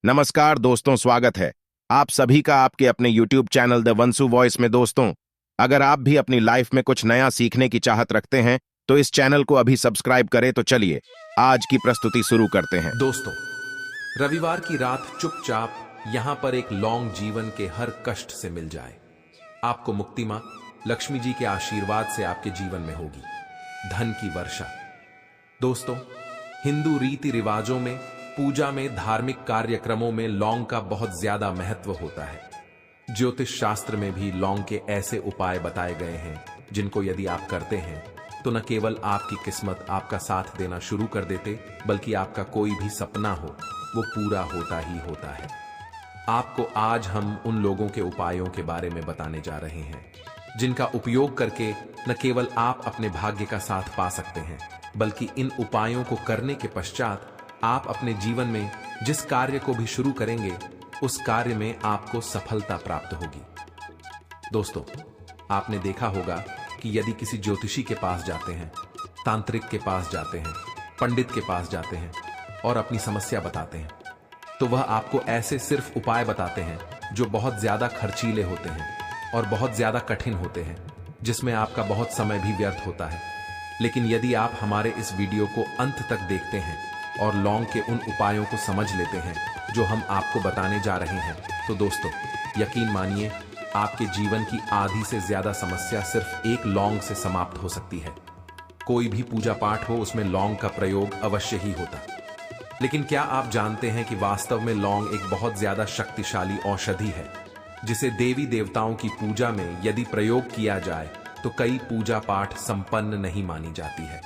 नमस्कार दोस्तों, स्वागत है आप सभी का आपके अपने YouTube चैनल द वंसु वॉइस में। दोस्तों, अगर आप भी अपनी लाइफ में कुछ नया सीखने की चाहत रखते हैं तो इस चैनल को अभी सब्सक्राइब करें। तो चलिए आज की प्रस्तुति शुरू करते हैं। दोस्तों, रविवार की रात चुपचाप यहां पर एक लौंग जीवन के हर कष्ट से मिल जाए। आपको मुक्ति मां लक्ष्मी जी के आशीर्वाद से आपके जीवन में होगी धन की वर्षा। दोस्तों, हिंदू रीति रिवाजों में, पूजा में, धार्मिक कार्यक्रमों में लौंग का बहुत ज्यादा महत्व होता है। ज्योतिष शास्त्र में भी लौंग के ऐसे उपाय बताए गए हैं जिनको यदि आप करते हैं तो न केवल आपकी किस्मत आपका साथ देना शुरू कर देते, बल्कि आपका कोई भी सपना हो वो पूरा होता ही होता है। आपको आज हम उन लोगों के उपायों के बारे में बताने जा रहे हैं जिनका उपयोग करके न केवल आप अपने भाग्य का साथ पा सकते हैं, बल्कि इन उपायों को करने के पश्चात आप अपने जीवन में जिस कार्य को भी शुरू करेंगे उस कार्य में आपको सफलता प्राप्त होगी। दोस्तों, आपने देखा होगा कि यदि किसी ज्योतिषी के पास जाते हैं, तांत्रिक के पास जाते हैं, पंडित के पास जाते हैं और अपनी समस्या बताते हैं, तो वह आपको ऐसे सिर्फ उपाय बताते हैं जो बहुत ज्यादा खर्चीले होते हैं और बहुत ज्यादा कठिन होते हैं, जिसमें आपका बहुत समय भी व्यर्थ होता है। लेकिन यदि आप हमारे इस वीडियो को अंत तक देखते हैं और लौंग के उन उपायों को समझ लेते हैं जो हम आपको बताने जा रहे हैं, तो दोस्तों यकीन मानिए आपके जीवन की आधी से ज्यादा समस्या सिर्फ एक लौंग से समाप्त हो सकती है। कोई भी पूजा पाठ हो, उसमें लौंग का प्रयोग अवश्य ही होता। लेकिन क्या आप जानते हैं कि वास्तव में लौंग एक बहुत ज्यादा शक्तिशाली औषधि है, जिसे देवी देवताओं की पूजा में यदि प्रयोग किया जाए तो कई पूजा पाठ संपन्न नहीं मानी जाती है।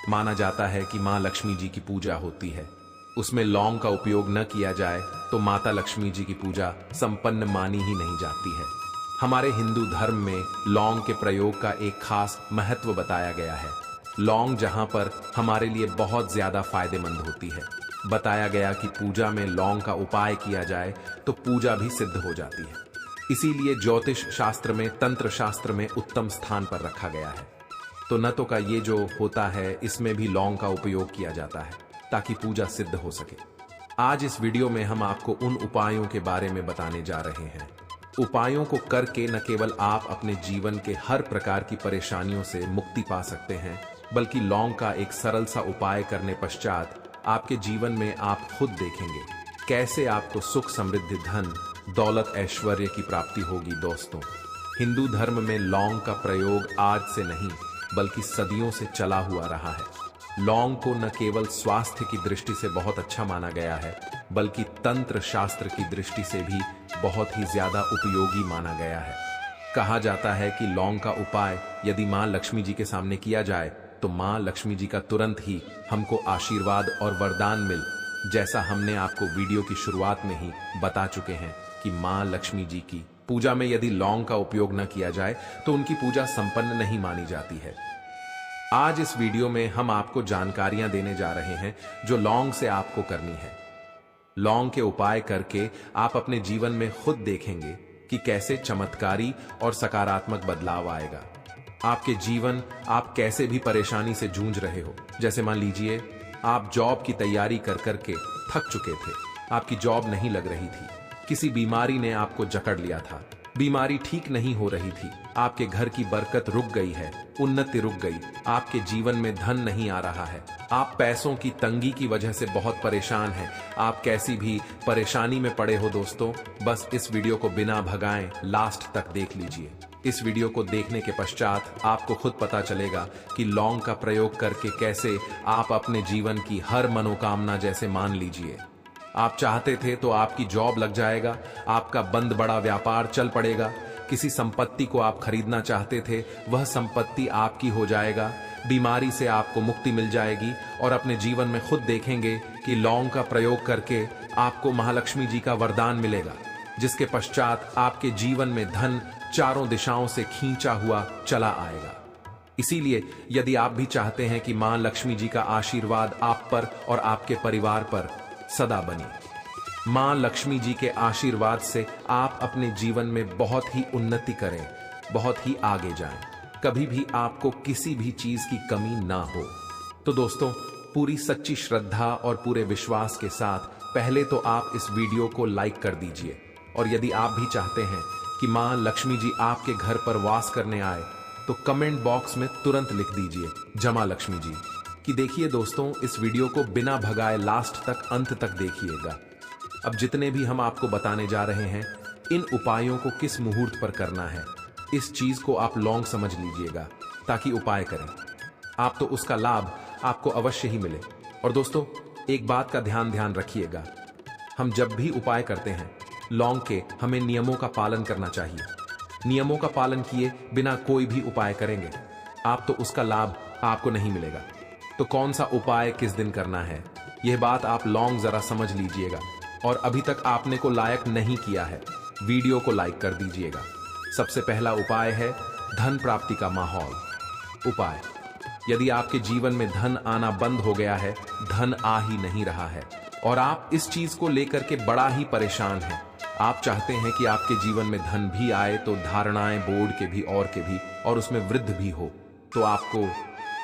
माना जाता है कि मां लक्ष्मी जी की पूजा होती है, उसमें लौंग का उपयोग न किया जाए तो माता लक्ष्मी जी की पूजा संपन्न मानी ही नहीं जाती है। हमारे हिंदू धर्म में लौंग के प्रयोग का एक खास महत्व बताया गया है। लौंग जहां पर हमारे लिए बहुत ज्यादा फायदेमंद होती है, बताया गया कि पूजा में लौंग का उपाय किया जाए तो पूजा भी सिद्ध हो जाती है। इसीलिए ज्योतिष शास्त्र में, तंत्र शास्त्र में उत्तम स्थान पर रखा गया है। तो न तो का ये जो होता है, इसमें भी लौंग का उपयोग किया जाता है ताकि पूजा सिद्ध हो सके। आज इस वीडियो में हम आपको उन उपायों के बारे में बताने जा रहे हैं। उपायों को करके न केवल आप अपने जीवन के हर प्रकार की परेशानियों से मुक्ति पा सकते हैं, बल्कि लौंग का एक सरल सा उपाय करने पश्चात आपके जीवन में आप खुद देखेंगे कैसे आपको सुख, समृद्धि, धन, दौलत, ऐश्वर्य की प्राप्ति होगी। दोस्तों, हिंदू धर्म में लौंग का प्रयोग आज से नहीं बल्कि सदियों से चला हुआ रहा है। लौंग को न केवल स्वास्थ्य की दृष्टि से बहुत अच्छा माना गया है, बल्कि तंत्र शास्त्र की दृष्टि से भी बहुत ही ज्यादा उपयोगी माना गया है। कहा जाता है कि लौंग का उपाय यदि मां लक्ष्मी जी के सामने किया जाए तो मां लक्ष्मी जी का तुरंत ही हमको आशीर्वाद और वरदान मिल, जैसा हमने आपको वीडियो की शुरुआत में ही बता चुके हैं कि मां लक्ष्मी जी की पूजा में यदि लौंग का उपयोग न किया जाए तो उनकी पूजा संपन्न नहीं मानी जाती है। आज इस वीडियो में हम आपको जानकारियां देने जा रहे हैं जो लौंग से आपको करनी है। लौंग के उपाय करके आप अपने जीवन में खुद देखेंगे कि कैसे चमत्कारी और सकारात्मक बदलाव आएगा। आपके जीवन, आप कैसे भी परेशानी से जूझ रहे हो, जैसे मान लीजिए आप जॉब की तैयारी कर करके थक चुके थे, आपकी जॉब नहीं लग रही थी, किसी बीमारी ने आपको जकड़ लिया था, बीमारी ठीक नहीं हो रही थी, आपके घर की बरकत रुक गई है, उन्नति रुक गई, आपके जीवन में धन नहीं आ रहा है, आप पैसों की तंगी की वजह से बहुत परेशान हैं, आप कैसी भी परेशानी में पड़े हो। दोस्तों, बस इस वीडियो को बिना भगाएं लास्ट तक देख लीजिए। इस वीडियो को देखने के पश्चात आपको खुद पता चलेगा कि लौंग का प्रयोग करके कैसे आप अपने जीवन की हर मनोकामना, जैसे मान लीजिए आप चाहते थे तो आपकी जॉब लग जाएगा, आपका बंद बड़ा व्यापार चल पड़ेगा, किसी संपत्ति को आप खरीदना चाहते थे वह संपत्ति आपकी हो जाएगा, बीमारी से आपको मुक्ति मिल जाएगी और अपने जीवन में खुद देखेंगे कि लौंग का प्रयोग करके आपको महालक्ष्मी जी का वरदान मिलेगा, जिसके पश्चात आपके जीवन में धन चारों दिशाओं से खींचा हुआ चला आएगा। इसीलिए यदि आप भी चाहते हैं कि मां लक्ष्मी जी का आशीर्वाद आप पर और आपके परिवार पर सदा बने, मां लक्ष्मी जी के आशीर्वाद से आप अपने जीवन में बहुत ही उन्नति करें, बहुत ही आगे जाएं, कभी भी आपको किसी भी चीज की कमी ना हो, तो दोस्तों पूरी सच्ची श्रद्धा और पूरे विश्वास के साथ पहले तो आप इस वीडियो को लाइक कर दीजिए, और यदि आप भी चाहते हैं कि मां लक्ष्मी जी आपके घर पर वास करने आए तो कमेंट बॉक्स में तुरंत लिख दीजिए जमा लक्ष्मी जी। कि देखिए दोस्तों, इस वीडियो को बिना भगाए लास्ट तक, अंत तक देखिएगा। अब जितने भी हम आपको बताने जा रहे हैं, इन उपायों को किस मुहूर्त पर करना है, इस चीज को आप लॉन्ग समझ लीजिएगा ताकि उपाय करें आप तो उसका लाभ आपको अवश्य ही मिले। और दोस्तों, एक बात का ध्यान रखिएगा, हम जब भी उपाय करते हैं लॉन्ग के, हमें नियमों का पालन करना चाहिए। नियमों का पालन किए बिना कोई भी उपाय करेंगे आप तो उसका लाभ आपको नहीं मिलेगा। तो कौन सा उपाय किस दिन करना है, यह बात आप लॉन्ग जरा समझ लीजिएगा। और अभी तक आपने को लायक नहीं किया है, वीडियो को लाइक कर दीजिएगा। सबसे पहला उपाय है धन प्राप्ति का माहौल। उपाय, यदि आपके जीवन में धन आना बंद हो गया है, धन आ ही नहीं रहा है और आप इस चीज को लेकर के बड़ा ही परेशान हैं, आप चाहते हैं कि आपके जीवन में धन भी आए तो धारणाएं बोर्ड के भी और उसमें वृद्धि भी हो, तो आपको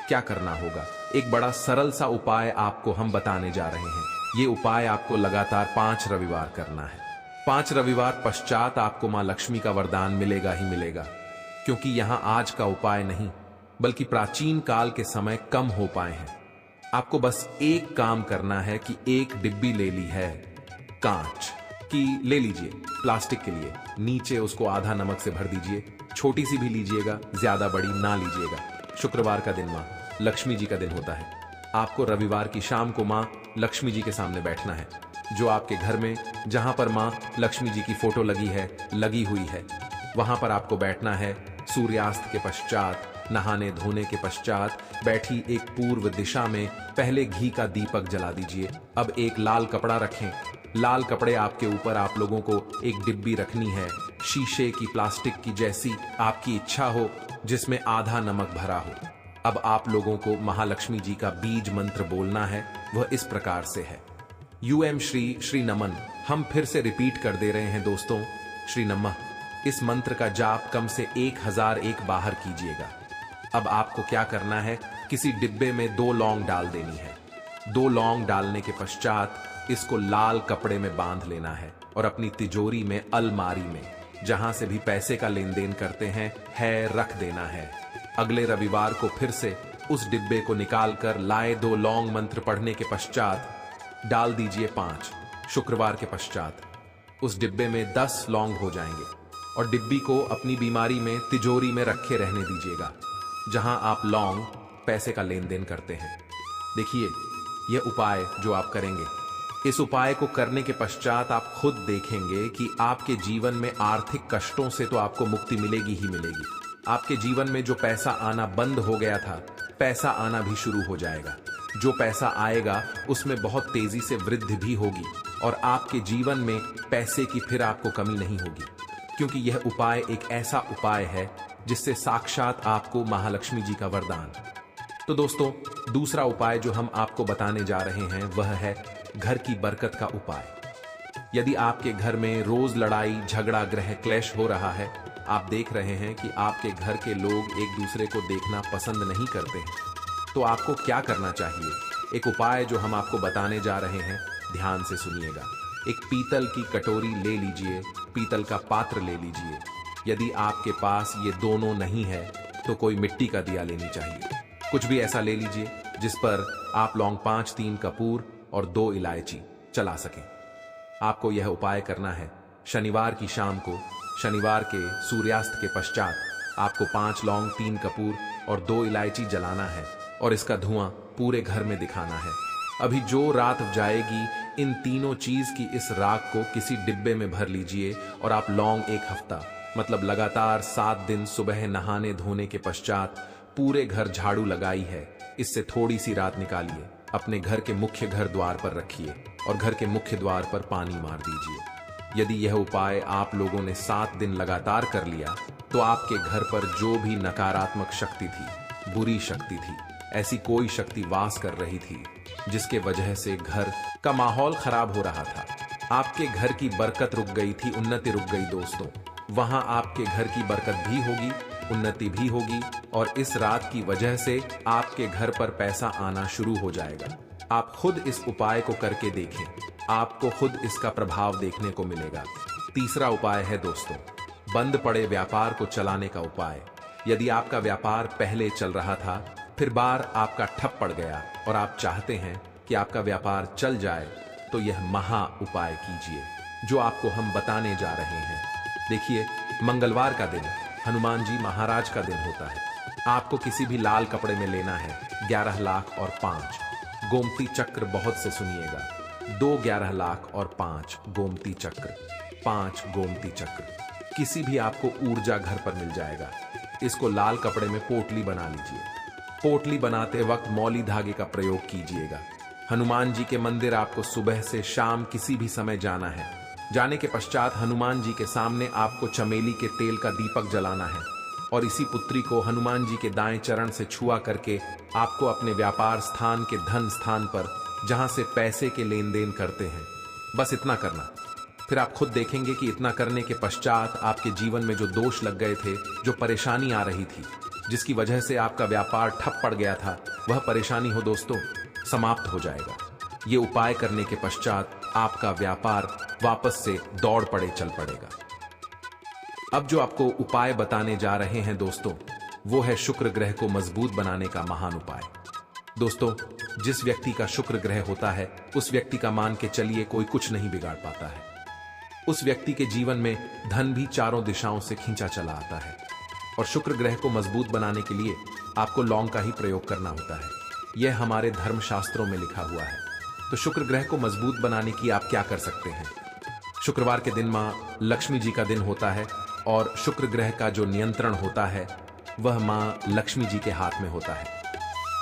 क्या करना होगा? एक बड़ा सरल सा उपाय आपको हम बताने जा रहे हैं। ये उपाय आपको लगातार 5 रविवार करना है। 5 रविवार पश्चात आपको मां लक्ष्मी का वरदान मिलेगा ही मिलेगा, क्योंकि यहां आज का उपाय नहीं बल्कि प्राचीन काल के समय कम हो पाए हैं। आपको बस एक काम करना है कि एक डिब्बी ले ली है कांच की, ले लीजिए प्लास्टिक के लिए, नीचे उसको आधा नमक से भर दीजिए। छोटी सी भी लीजिएगा, ज्यादा बड़ी ना लीजिएगा। शुक्रवार का दिन मां लक्ष्मी जी का दिन होता है। आपको रविवार की शाम को मां लक्ष्मी जी के सामने बैठना है। जो आपके घर में जहां पर मां लक्ष्मी जी की फोटो लगी हुई है, वहां पर आपको बैठना है। सूर्यास्त के पश्चात, नहाने धोने के पश्चात बैठी एक पूर्व दिशा में पहले घी का दीपक जला दीजिए। अब एक लाल कपड़ा रखें। लाल कपड़े आपके ऊपर आप लोगों को एक डिब्बी रखनी है, शीशे की, प्लास्टिक की, जैसी आपकी इच्छा हो, जिसमें आधा नमक भरा हो। अब आप लोगों को महालक्ष्मी जी का बीज मंत्र बोलना है। वह इस प्रकार से है, यूएम श्री नमन। हम फिर से रिपीट कर दे रहे हैं दोस्तों, श्री नमः। इस मंत्र का जाप कम से 1001 बाहर कीजिएगा। अब आपको क्या करना है, किसी डिब्बे में 2 लौंग डाल देनी है। 2 लौंग डालने के पश्चात इसको लाल कपड़े में बांध लेना है और अपनी तिजोरी में, अलमारी में, जहां से भी पैसे का लेन देन करते हैं रख देना है। अगले रविवार को फिर से उस डिब्बे को निकालकर लाए 2 लौंग मंत्र पढ़ने के पश्चात डाल दीजिए 5। शुक्रवार के पश्चात उस डिब्बे में 10 लौंग हो जाएंगे और डिब्बी को अपनी बीमारी में, तिजोरी में रखे रहने दीजिएगा, जहां आप लौंग पैसे का लेन देन करते हैं। देखिए, यह उपाय जो आप करेंगे, इस उपाय को करने के पश्चात आप खुद देखेंगे कि आपके जीवन में आर्थिक कष्टों से तो आपको मुक्ति मिलेगी ही मिलेगी। आपके जीवन में जो पैसा आना बंद हो गया था, पैसा आना भी शुरू हो जाएगा। जो पैसा आएगा उसमें बहुत तेजी से वृद्धि भी होगी और आपके जीवन में पैसे की फिर आपको कमी नहीं होगी, क्योंकि यह उपाय एक ऐसा उपाय है जिससे साक्षात आपको महालक्ष्मी जी का वरदान। तो दोस्तों, दूसरा उपाय जो हम आपको बताने जा रहे हैं वह है घर की बरकत का उपाय। यदि आपके घर में रोज लड़ाई झगड़ा ग्रह क्लेश हो रहा है, आप देख रहे हैं कि आपके घर के लोग एक दूसरे को देखना पसंद नहीं करते हैं, तो आपको क्या करना चाहिए? एक उपाय जो हम आपको बताने जा रहे हैं, ध्यान से सुनिएगा। एक पीतल की कटोरी ले लीजिए, पीतल का पात्र ले लीजिए। यदि आपके पास ये दोनों नहीं है तो कोई मिट्टी का दिया लेनी चाहिए। कुछ भी ऐसा ले लीजिए जिस पर आप लौंग 5, 3 कपूर और 2 इलायची चला सकें। आपको यह उपाय करना है शनिवार की शाम को। शनिवार के सूर्यास्त के पश्चात आपको 5 लौंग, 3 कपूर और 2 इलायची जलाना है और इसका धुआं पूरे घर में दिखाना है। अभी जो रात जाएगी, इन तीनों चीज की इस राख को किसी डिब्बे में भर लीजिए और आप लौंग 1 हफ्ता, मतलब लगातार 7 दिन सुबह नहाने धोने के पश्चात पूरे घर झाड़ू लगाई है, इससे थोड़ी सी रात निकालिए, अपने घर के मुख्य घर द्वार पर रखिए और घर के मुख्य द्वार पर पानी मार दीजिए। यदि यह उपाय आप लोगों ने 7 दिन लगातार कर लिया तो आपके घर पर जो भी नकारात्मक शक्ति थी, बुरी शक्ति थी, ऐसी कोई शक्ति वास कर रही थी जिसके वजह से घर का माहौल खराब हो रहा था, आपके घर की बरकत रुक गई थी, उन्नति रुक गई दोस्तों। वहां आपके घर की बरकत भी होगी, उन्नति भी होगी और इस रात की वजह से आपके घर पर पैसा आना शुरू हो जाएगा। आप खुद इस उपाय को करके देखें। आपको खुद इसका प्रभाव देखने को मिलेगा। तीसरा उपाय है दोस्तों, बंद पड़े व्यापार को चलाने का उपाय। यदि आपका व्यापार पहले चल रहा था, फिर बार आपका ठप पड़ गया और आप चाहते हैं कि आपका व्यापार चल जाए, तो यह महा उपाय कीजिए जो आपको हम बताने जा रहे हैं। देखिए, मंगलवार का दिन हनुमान जी महाराज का दिन होता है। आपको किसी भी लाल कपड़े में लेना है 11 लाख और 5 गोमती चक्र। बहुत से सुनिएगा, 2 11 लाख और 5 गोमती चक्र, 5 गोमती चक्र। किसी भी आपको ऊर्जा घर पर मिल जाएगा। इसको लाल कपड़े में पोटली बना लीजिए। पोटली बनाते वक्त मौली धागे का प्रयोग कीजिएगा। हनुमान जी के मंदिर आपको सुबह से शाम किसी भी समय जाना है। जाने के पश्चात हनुमान जी के सामने आपको चमेली के तेल का दीपक जलाना है और इसी पुत्री को हनुमान जी के दाएं चरण से छुआ करके आपको अपने व्यापार स्थान के धन स्थान पर, जहां से पैसे के लेन देन करते हैं, बस इतना करना। फिर आप खुद देखेंगे कि इतना करने के पश्चात आपके जीवन में जो दोष लग गए थे, जो परेशानी आ रही थी, जिसकी वजह से आपका व्यापार ठप पड़ गया था, वह परेशानी हो दोस्तों समाप्त हो जाएगा। ये उपाय करने के पश्चात आपका व्यापार वापस से दौड़ पड़े चल पड़ेगा। अब जो आपको उपाय बताने जा रहे हैं दोस्तों, वो है शुक्र ग्रह को मजबूत बनाने का महान उपाय। दोस्तों, जिस व्यक्ति का शुक्र ग्रह होता है, उस व्यक्ति का मान के चलिए कोई कुछ नहीं बिगाड़ पाता है। उस व्यक्ति के जीवन में धन भी चारों दिशाओं से खींचा चला आता है। और शुक्र ग्रह को मजबूत बनाने के लिए आपको लौंग का ही प्रयोग करना होता है। यह हमारे धर्मशास्त्रों में लिखा हुआ है। तो शुक्र ग्रह को मजबूत बनाने की आप क्या कर सकते हैं? शुक्रवार के दिन मां लक्ष्मी जी का दिन होता है और शुक्र ग्रह का जो नियंत्रण होता है वह मां लक्ष्मी जी के हाथ में होता है।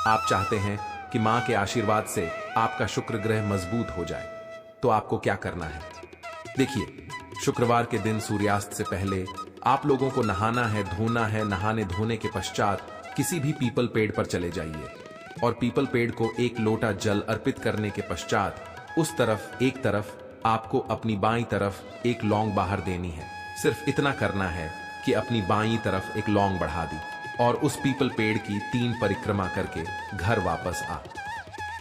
आप चाहते हैं कि मां के आशीर्वाद से आपका शुक्र ग्रह मजबूत हो जाए, तो आपको क्या करना है? देखिए, शुक्रवार के दिन सूर्यास्त से पहले आप लोगों को नहाना है, धोना है। नहाने धोने के पश्चात किसी भी पीपल पेड़ पर चले जाइए और पीपल पेड़ को 1 लोटा जल अर्पित करने के पश्चात उस तरफ एक तरफ आपको अपनी बाईं तरफ एक लौंग बाहर देनी है। सिर्फ इतना करना है कि अपनी बाईं तरफ एक लौंग बढ़ा दी और उस पीपल पेड़ की 3 परिक्रमा करके घर वापस आ।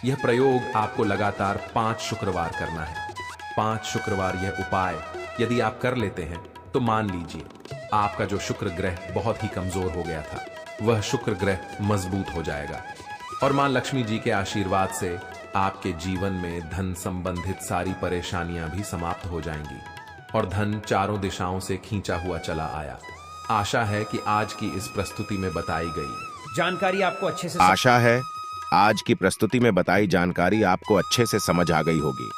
यह प्रयोग आपको लगातार 5 शुक्रवार करना है। 5 शुक्रवार यह उपाय यदि आप कर लेते हैं तो मान लीजिए आपका जो शुक्र ग्रह बहुत ही कमजोर हो गया था, वह शुक्र ग्रह मजबूत हो जाएगा और मां लक्ष्मी जी के आशीर्वाद से आपके जीवन में धन संबंधित सारी परेशानियां भी समाप्त हो जाएंगी और धन चारों दिशाओं से खींचा हुआ चला आया। आशा है कि आज की इस प्रस्तुति में बताई गई जानकारी आपको अच्छे से आशा है आज की प्रस्तुति में बताई जानकारी आपको अच्छे से समझ आ गई होगी।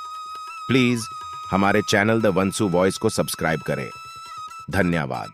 प्लीज हमारे चैनल द वंसु वॉइस को सब्सक्राइब करें। धन्यवाद।